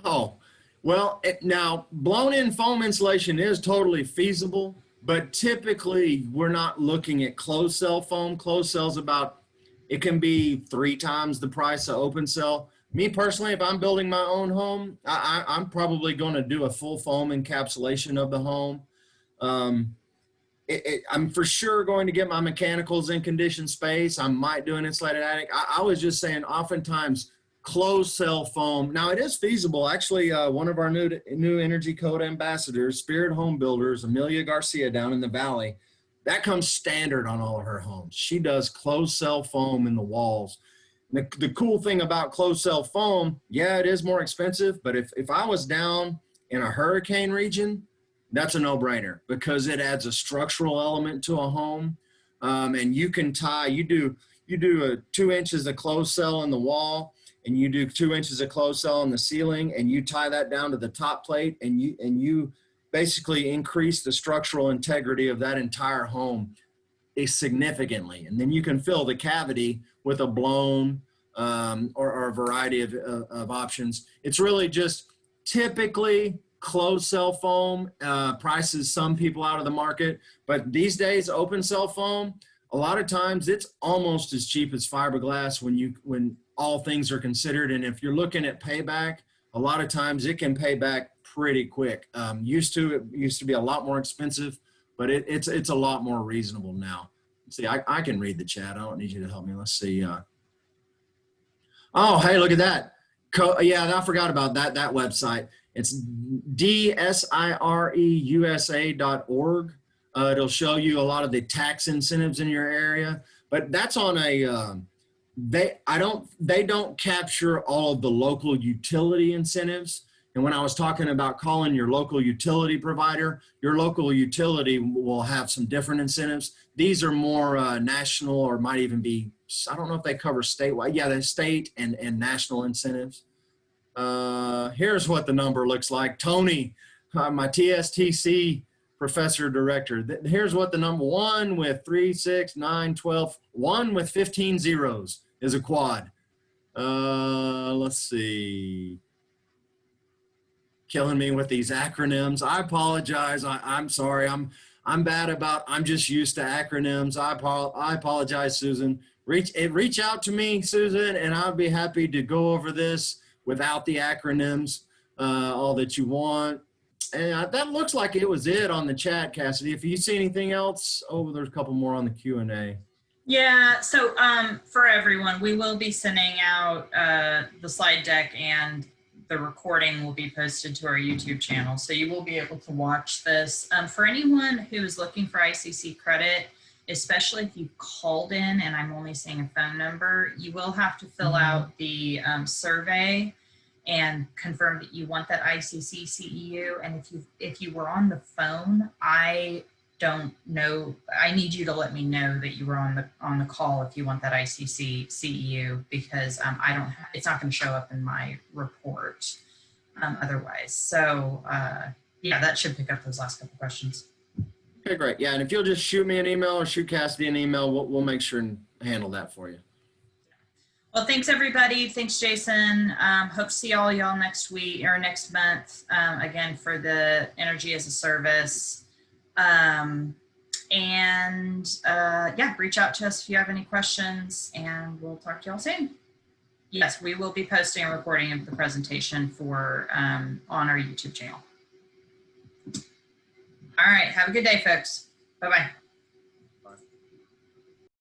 Speaker 2: Oh, well, now blown-in foam insulation is totally feasible, but typically we're not looking at closed cell foam. Closed cell's about, it can be 3 times the price of open cell. Me personally, if I'm building my own home, I'm probably going to do a full foam encapsulation of the home. I'm for sure going to get my mechanicals in conditioned space. I might do an insulated attic. I was just saying, oftentimes closed cell foam. Now it is feasible. Actually, one of our new Energy Code ambassadors, Spirit Home Builders, Amelia Garcia down in the Valley, that comes standard on all of her homes. She does closed cell foam in the walls. The cool thing about closed cell foam, yeah, it is more expensive, but if I was down in a hurricane region, that's a no-brainer because it adds a structural element to a home. And you can tie, you do 2 inches of closed cell in the wall, and you do 2 inches of closed cell in the ceiling, and you tie that down to the top plate, and you basically increase the structural integrity of that entire home significantly. And then you can fill the cavity with a blown or a variety of options. It's really just typically closed cell foam prices some people out of the market, but these days open cell foam, a lot of times it's almost as cheap as fiberglass when all things are considered. And if you're looking at payback, a lot of times it can pay back pretty quick. It used to be a lot more expensive, but it's a lot more reasonable now. Let's see, I can read the chat. I don't need you to help me. Let's see. Oh, hey, look at that. Yeah, I forgot about that website. It's dsireusa.org. It'll show you a lot of the tax incentives in your area, but that's on a, they don't capture all of the local utility incentives. And when I was talking about calling your local utility provider, your local utility will have some different incentives. These are more national, or might even be, I don't know if they cover statewide. Yeah, they're state and national incentives. Here's what the number looks like. Tony, my TSTC professor director, here's what the number: 1 with 3, 6, 9, 12, 1 with 15 zeros is a quad. Let's see. Killing me with these acronyms. I apologize. I'm sorry. I'm bad about, I'm just used to acronyms. I apologize, Susan. Reach out to me, Susan, and I'll be happy to go over this without the acronyms, all that you want. And that looks like it was it on the chat, Cassidy. If you see anything else, there's a couple more on the Q&A.
Speaker 1: Yeah, so for everyone, we will be sending out the slide deck, and the recording will be posted to our YouTube channel. So you will be able to watch this. For anyone who is looking for ICC credit, especially if you called in and I'm only seeing a phone number, you will have to fill out the survey and confirm that you want that ICC CEU. And if you were on the phone, I don't know. I need you to let me know that you were on the call if you want that ICC CEU, because it's not going to show up in my report otherwise. So yeah, that should pick up those last couple questions.
Speaker 2: Okay, great. Yeah, and if you'll just shoot me an email or shoot Cassidy an email, we'll make sure and handle that for you.
Speaker 1: Well, thanks everybody. Thanks, Jason. Hope to see all y'all next week or next month, again, for the Energy as a Service. Yeah, reach out to us if you have any questions, and we'll talk to y'all soon. Yes, we will be posting a recording of the presentation for on our YouTube channel. All right, have a good day, folks. Bye-bye.